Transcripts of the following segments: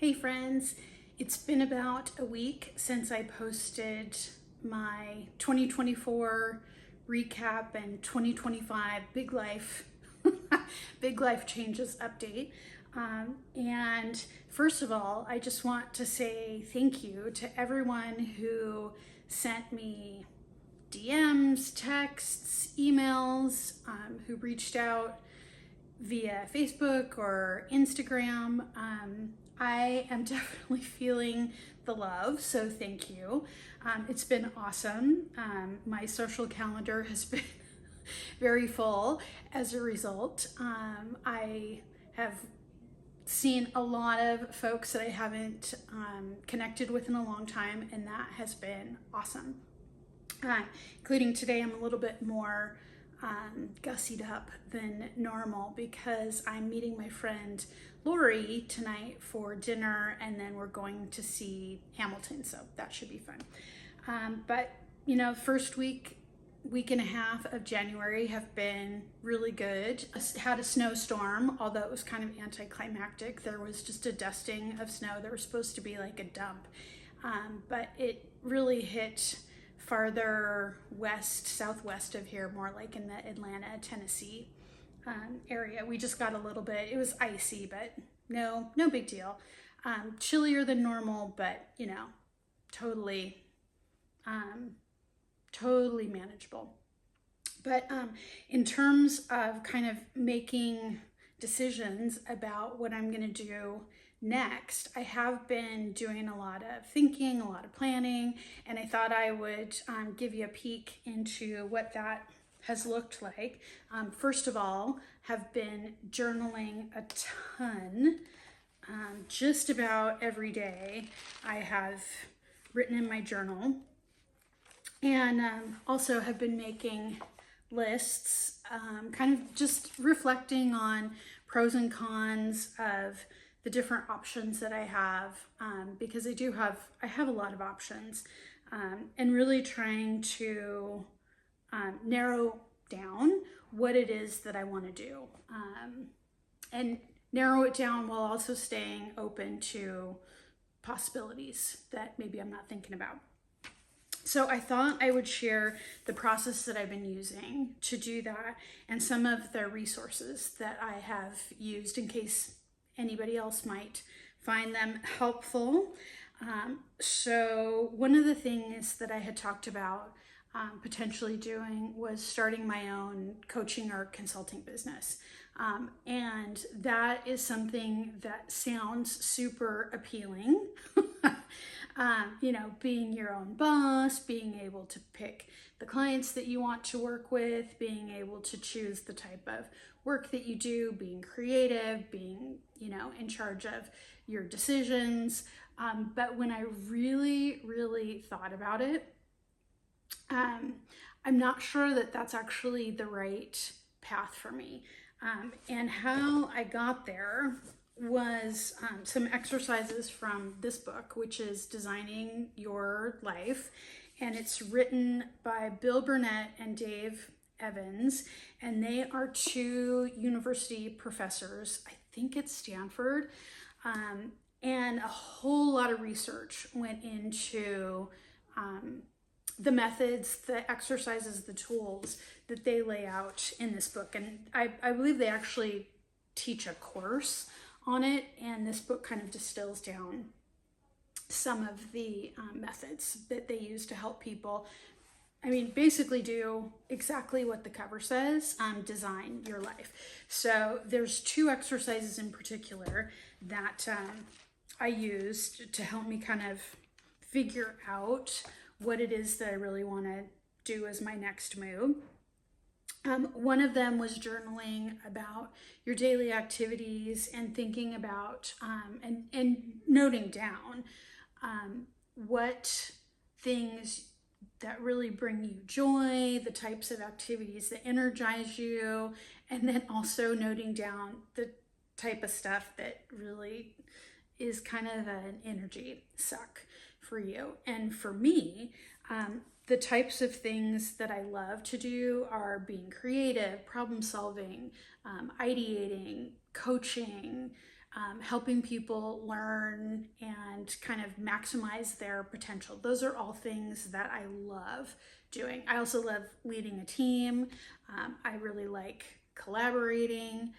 Hey friends, it's been about a week since I posted my 2024 recap and 2025 big life big life changes update. And first of all, I just want to say thank you to everyone who sent me DMs, texts, emails, who reached out via Facebook or Instagram. I am definitely feeling the love, so thank you. It's been awesome. My social calendar has been very full as a result. I have seen a lot of folks that I haven't connected with in a long time, and that has been awesome. Including today, I'm a little bit more gussied up than normal because I'm meeting my friend Lori tonight for dinner, and then we're going to see Hamilton, so that should be fun. But you know, first week and a half of January have been really good. I had a snowstorm, although it was kind of anticlimactic. There was just a dusting of snow. There was supposed to be like a dump, but it really hit farther west, southwest of here, more like in the Atlanta, Tennessee area. We just got a little bit, it was icy, but no big deal. Chillier than normal, but you know, totally manageable. But in terms of kind of making decisions about what I'm going to do next, I have been doing a lot of thinking, a lot of planning, and I thought I would give you a peek into what that has looked like. First of all, have been journaling a ton. Just about every day I have written in my journal, and also have been making lists, kind of just reflecting on pros and cons of the different options that I have, because I have a lot of options, and really trying to narrow down what it is that I want to do, and narrow it down while also staying open to possibilities that maybe I'm not thinking about. So I thought I would share the process that I've been using to do that and some of the resources that I have used in case anybody else might find them helpful. So one of the things that I had talked about potentially doing was starting my own coaching or consulting business. And that is something that sounds super appealing. You know, being your own boss, being able to pick the clients that you want to work with, being able to choose the type of work that you do, being creative, being, you know, in charge of your decisions. But when I really thought about it, I'm not sure that that's actually the right path for me. And how I got there was some exercises from this book, which is Designing Your Life. And it's written by Bill Burnett and Dave Evans. And they are two university professors, I think it's Stanford. And a whole lot of research went into the methods, the exercises, the tools that they lay out in this book. And I believe they actually teach a course on it, and this book kind of distills down some of the methods that they use to help people, I mean, basically do exactly what the cover says, design your life. So there's two exercises in particular that I used to help me kind of figure out what it is that I really want to do as my next move. One of them was journaling about your daily activities and thinking about and noting down what things that really bring you joy, the types of activities that energize you, and then also noting down the type of stuff that really is kind of an energy suck for you. And for me, the types of things that I love to do are being creative, problem solving, ideating, coaching, helping people learn and kind of maximize their potential. Those are all things that I love doing. I also love leading a team. I really like collaborating.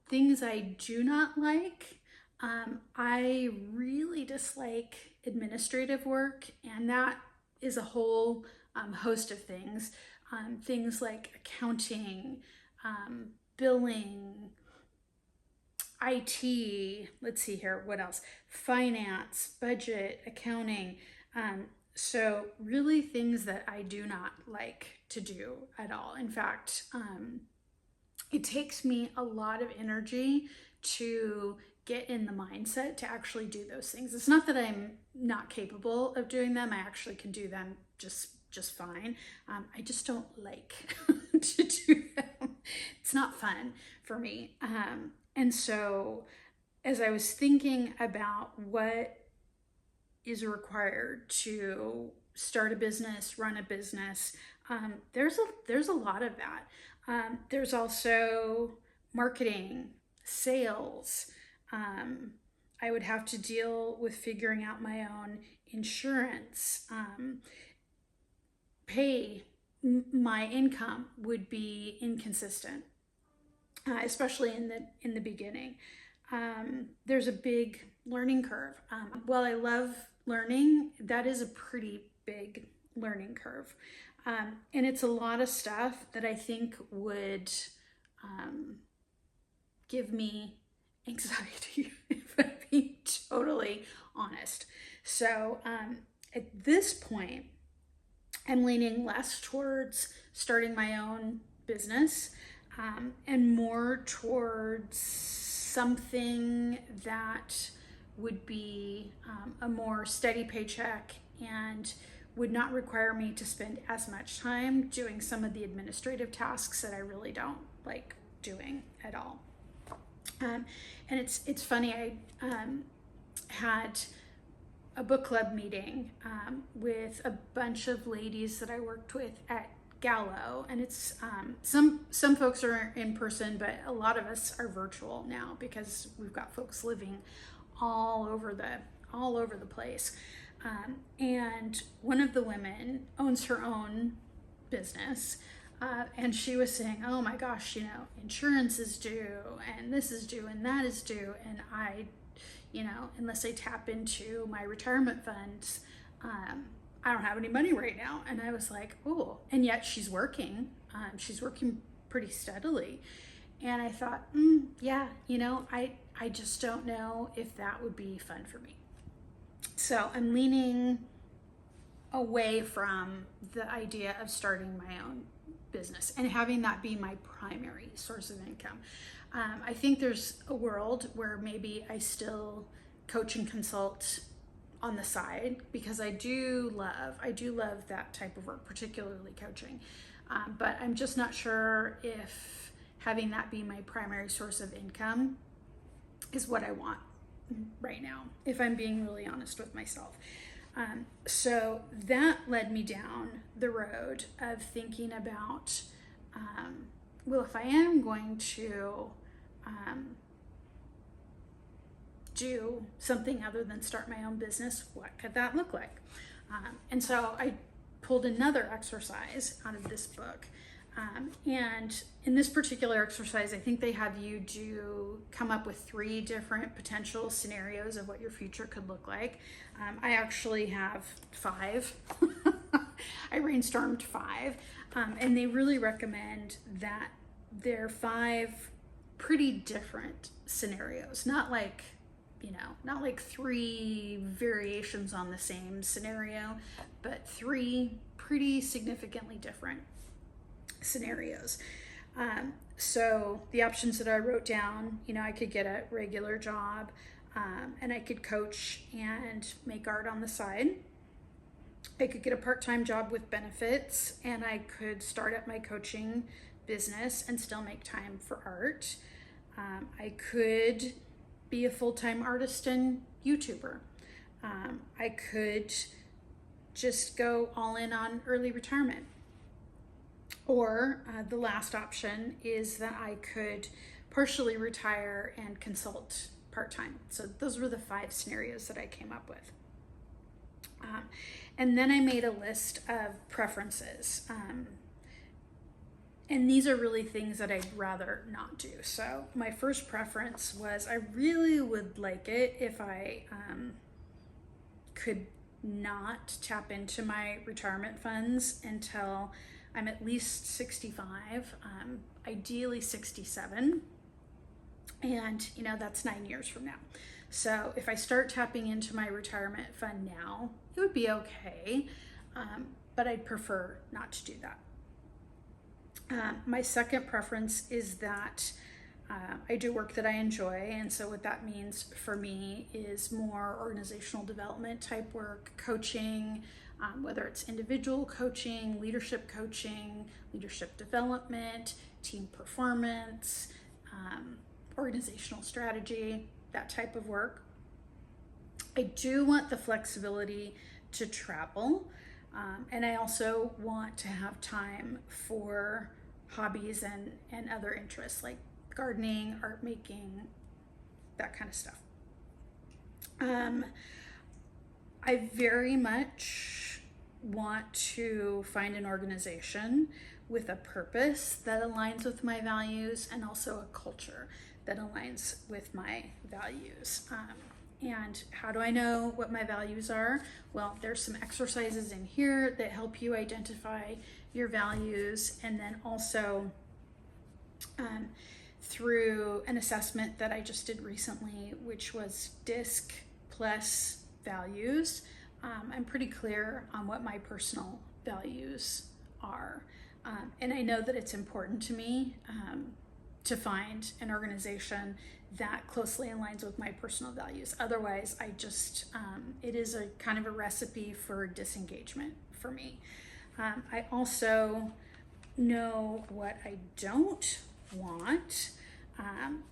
Things I do not like, I really dislike administrative work, and that is a whole host of things. Things like accounting, billing, IT, let's see here, what else? Finance, budget, accounting. So really things that I do not like to do at all. In fact, it takes me a lot of energy to get in the mindset to actually do those things. It's not that I'm not capable of doing them. I actually can do them just fine. I just don't like to do them. It's not fun for me. And so as I was thinking about what is required to start a business, run a business, there's a lot of that. There's also marketing, sales. I would have to deal with figuring out my own insurance. My income would be inconsistent, especially in the beginning. There's a big learning curve. While I love learning, that is a pretty big learning curve. And it's a lot of stuff that I think would give me anxiety, if I'm being totally honest. So at this point, I'm leaning less towards starting my own business and more towards something that would be a more steady paycheck and would not require me to spend as much time doing some of the administrative tasks that I really don't like doing at all. And it's funny, I had a book club meeting with a bunch of ladies that I worked with at Gallo, and it's some folks are in person, but a lot of us are virtual now because we've got folks living all over the place. And one of the women owns her own business, and she was saying, "Oh my gosh, insurance is due, and this is due, and that is due, and I, unless I tap into my retirement funds, I don't have any money right now." And I was like, "Oh," and yet she's working pretty steadily. And I thought, yeah, I just don't know if that would be fun for me. So I'm leaning away from the idea of starting my own business and having that be my primary source of income. I think there's a world where maybe I still coach and consult on the side, because I do love that type of work, particularly coaching. But I'm just not sure if having that be my primary source of income is what I want right now, if I'm being really honest with myself. So that led me down the road of thinking about, well, if I am going to do something other than start my own business, what could that look like? And so I pulled another exercise out of this book. And in this particular exercise, I think they have you come up with 3 different potential scenarios of what your future could look like. I actually have 5. I brainstormed 5, and they really recommend that they're 5 pretty different scenarios, not like 3 variations on the same scenario, but 3 pretty significantly different scenarios. So the options that I wrote down, I could get a regular job, and I could coach and make art on the side. I could get a part-time job with benefits, and I could start up my coaching business and still make time for art. I could be a full-time artist and YouTuber. I could just go all in on early retirement. Or the last option is that I could partially retire and consult part-time. So those were the 5 scenarios that I came up with. And then I made a list of preferences. And these are really things that I'd rather not do. So my first preference was I really would like it if I could not tap into my retirement funds until I'm at least 65, ideally 67. And that's 9 years from now. So if I start tapping into my retirement fund now, it would be okay, but I'd prefer not to do that. My second preference is that I do work that I enjoy, and so what that means for me is more organizational development type work, coaching, whether it's individual coaching, leadership development, team performance, organizational strategy, that type of work. I do want the flexibility to travel, and I also want to have time for hobbies and other interests like gardening, art making, that kind of stuff. I very much want to find an organization with a purpose that aligns with my values and also a culture that aligns with my values. And how do I know what my values are? Well, there's some exercises in here that help you identify your values, and then also through an assessment that I just did recently, which was DISC plus values. I'm pretty clear on what my personal values are. And I know that it's important to me to find an organization that closely aligns with my personal values. Otherwise, it is a kind of a recipe for disengagement for me. I also know what I don't want.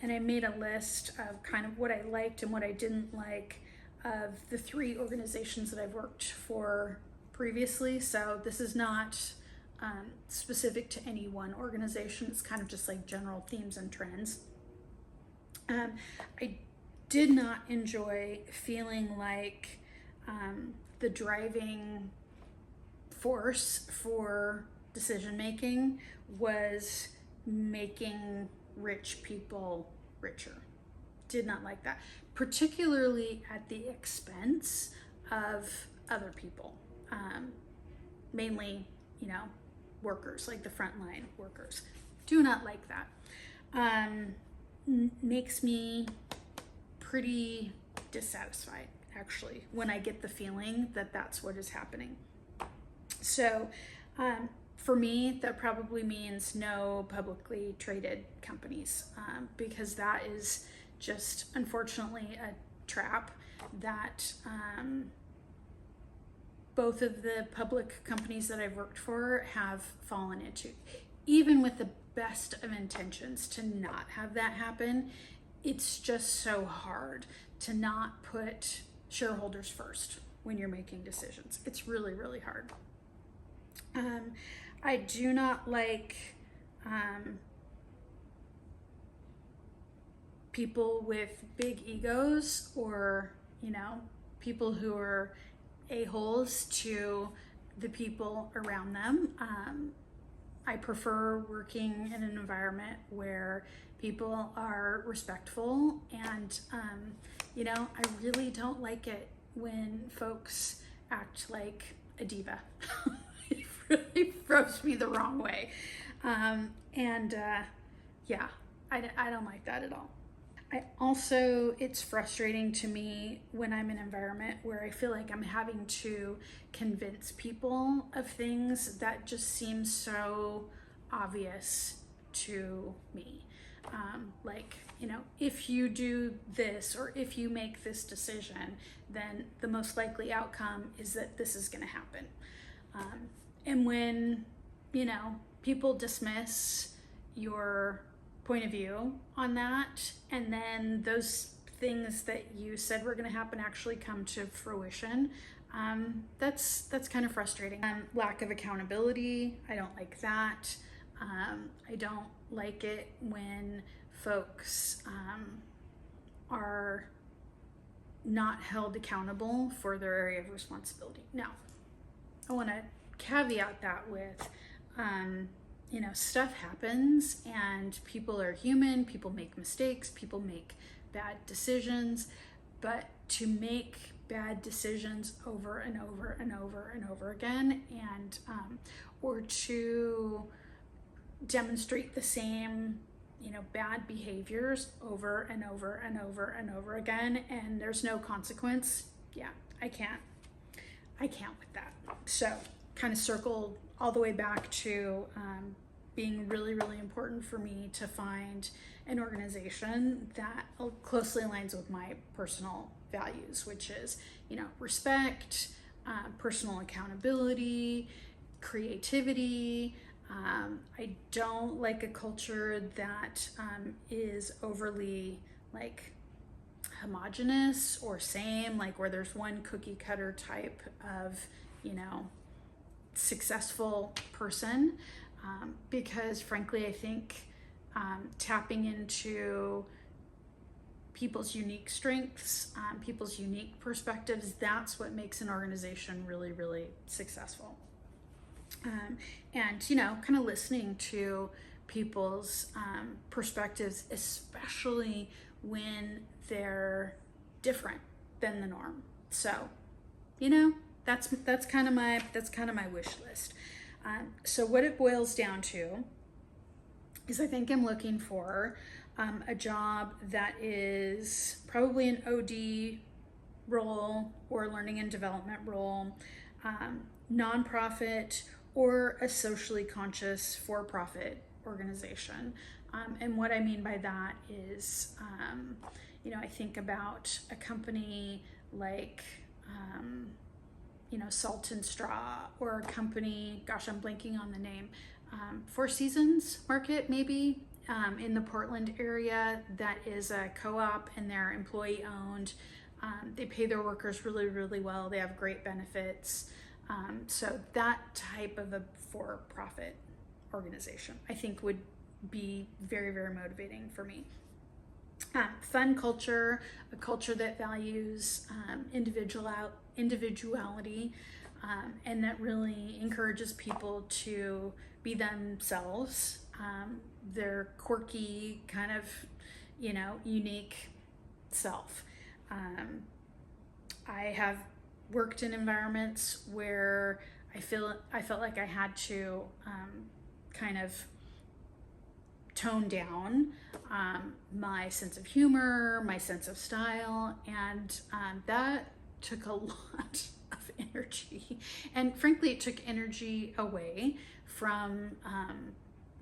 And I made a list of kind of what I liked and what I didn't like of the 3 organizations that I've worked for previously. So this is not specific to any one organization. It's kind of just like general themes and trends. I did not enjoy feeling like the driving force for decision making was making rich people richer. Did not like that, particularly at the expense of other people, mainly, workers, like the frontline workers. Do not like that. Makes me pretty dissatisfied, actually, when I get the feeling that that's what is happening. So for me, that probably means no publicly traded companies, because that is just, unfortunately, a trap that both of the public companies that I've worked for have fallen into. Even with the best of intentions to not have that happen, it's just so hard to not put shareholders first when you're making decisions. It's really, really hard. I do not like people with big egos, or people who are a-holes to the people around them. I prefer working in an environment where people are respectful, and I really don't like it when folks act like a diva. It really rubs me the wrong way. Yeah, I don't like that at all. It's frustrating to me when I'm in an environment where I feel like I'm having to convince people of things that just seem so obvious to me. If you do this, or if you make this decision, then the most likely outcome is that this is going to happen. And when, people dismiss your point of view on that, and then those things that you said were going to happen actually come to fruition, that's kind of frustrating. Lack of accountability, I don't like that. I don't like it when folks are not held accountable for their area of responsibility. Now, I want to caveat that with, stuff happens and people are human, people make mistakes, people make bad decisions, but to make bad decisions over and over and over and over again, and or to demonstrate the same bad behaviors over and over and over and over again, and there's no consequence. Yeah, I can't with that. So kind of circled all the way back to being really, really important for me to find an organization that closely aligns with my personal values, which is, respect, personal accountability, creativity. I don't like a culture that is overly like homogenous or same, like where there's one cookie cutter type of, successful person, because frankly, I think tapping into people's unique strengths, people's unique perspectives, that's what makes an organization really, really successful. And kind of listening to people's perspectives, especially when they're different than the norm. So, that's kind of my wish list. So what it boils down to is I think I'm looking for a job that is probably an OD role or learning and development role, nonprofit, or a socially conscious for-profit organization. And what I mean by that is, I think about a company like, Salt and Straw, or a company, gosh, I'm blanking on the name, Four Seasons Market, maybe, in the Portland area, that is a co-op and they're employee owned. They pay their workers really, really well. They have great benefits. So that type of a for-profit organization, I think, would be very, very motivating for me. Fun culture, a culture that values individuality, and that really encourages people to be themselves, their quirky, kind of, unique self. I have worked in environments where I felt like I had to kind of tone down my sense of humor, my sense of style, and that took a lot of energy. And frankly, it took energy away from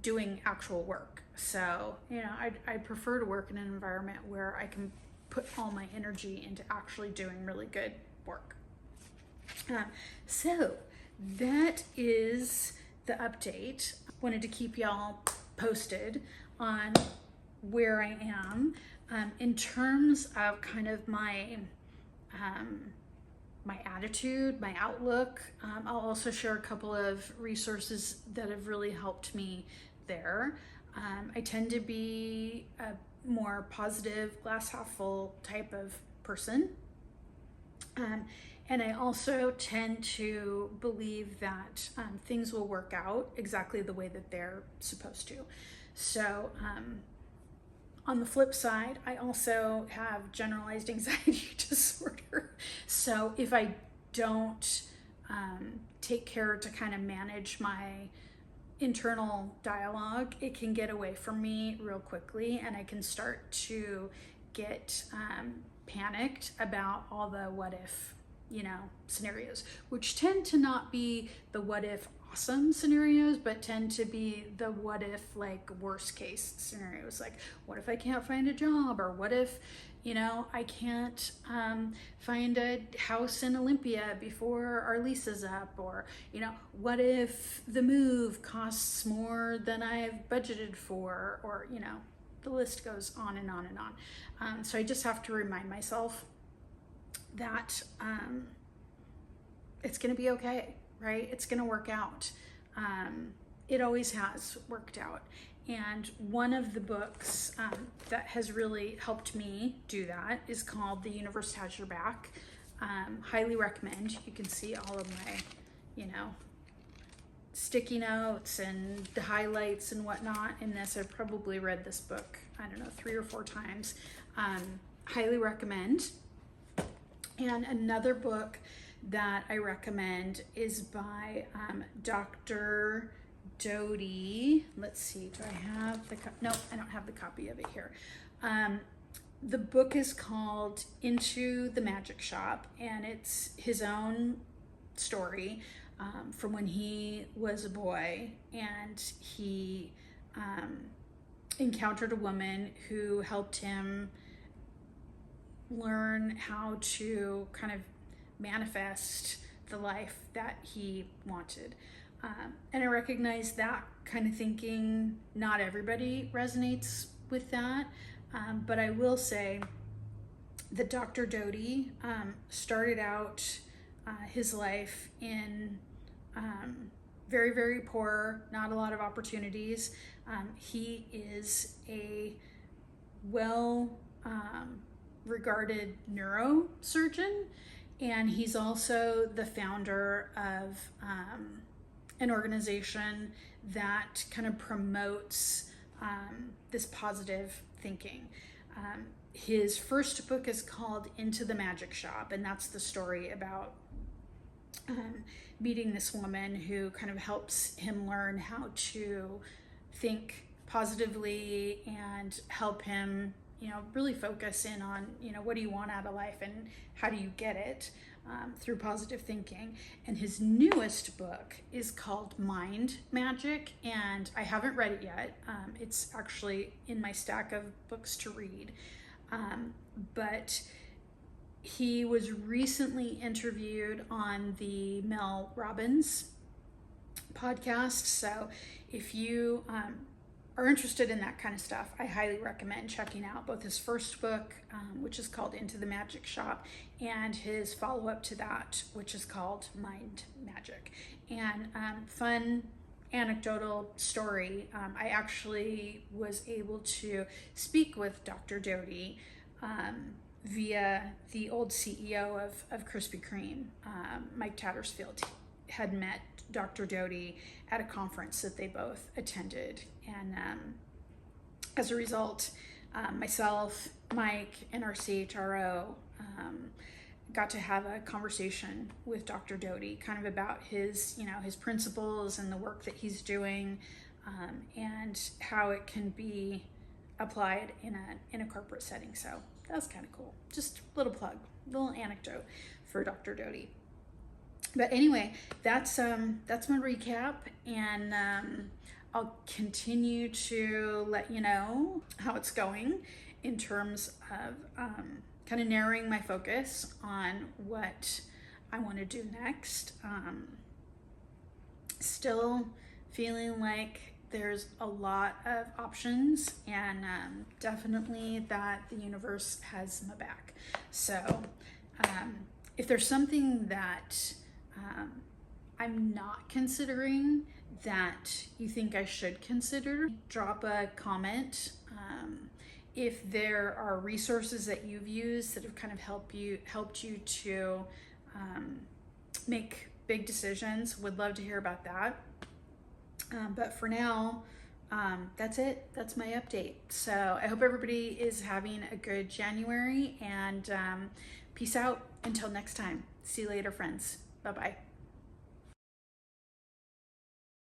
doing actual work. So, I prefer to work in an environment where I can put all my energy into actually doing really good work. So that is the update. Wanted to keep y'all posted on where I am in terms of kind of my attitude, my outlook. I'll also share a couple of resources that have really helped me there. I tend to be a more positive, glass half full type of person. And I also tend to believe that things will work out exactly the way that they're supposed to. So on the flip side, I also have generalized anxiety disorder. So if I don't take care to kind of manage my internal dialogue, it can get away from me real quickly, and I can start to get panicked about all the what if scenarios, which tend to not be the what if awesome scenarios, but tend to be the what if like worst case scenarios. Like, what if I can't find a job? Or what if, I can't find a house in Olympia before our lease is up? Or, what if the move costs more than I've budgeted for? Or, the list goes on and on and on. So I just have to remind myself that it's going to be okay, right? It's going to work out. It always has worked out. And one of the books that has really helped me do that is called The Universe Has Your Back. Highly recommend. You can see all of my, sticky notes and the highlights and whatnot in this. I've probably read this book, 3 or 4 times. Highly recommend. And another book that I recommend is by Dr. Doty. Let's see, do I have the no, I don't have the copy of it here. The book is called Into the Magic Shop, and it's his own story from when he was a boy, and he encountered a woman who helped him learn how to kind of manifest the life that he wanted. And I recognize that kind of thinking, not everybody resonates with that, but I will say that Dr. Doty started out his life in very, very poor, not a lot of opportunities. He is a well regarded neurosurgeon, and he's also the founder of an organization that kind of promotes this positive thinking. His first book is called Into the Magic Shop, and that's the story about meeting this woman who kind of helps him learn how to think positively and help him, really focus in on, what do you want out of life and how do you get it through positive thinking. And his newest book is called Mind Magic, and I haven't read it yet. It's actually in my stack of books to read. But he was recently interviewed on the Mel Robbins podcast. So if you are interested in that kind of stuff, I highly recommend checking out both his first book, which is called Into the Magic Shop, and his follow-up to that, which is called Mind Magic. And fun anecdotal story, I actually was able to speak with Dr. Doty via the old CEO of Krispy Kreme, Mike Tattersfield. Had met Dr. Doty at a conference that they both attended, and as a result, myself, Mike, and our CHRO got to have a conversation with Dr. Doty, kind of about his principles and the work that he's doing, and how it can be applied in a corporate setting. So that was kind of cool. Just a little plug, little anecdote for Dr. Doty. But anyway, that's my recap, and I'll continue to let you know how it's going in terms of kind of narrowing my focus on what I want to do next. Still feeling like there's a lot of options, and definitely that the universe has my back. So if there's something that I'm not considering that you think I should consider, drop a comment. If there are resources that you've used that have kind of helped you to make big decisions, would love to hear about that. But for now, that's it. That's my update. So I hope everybody is having a good January, and peace out until next time. See you later, friends. Bye-bye.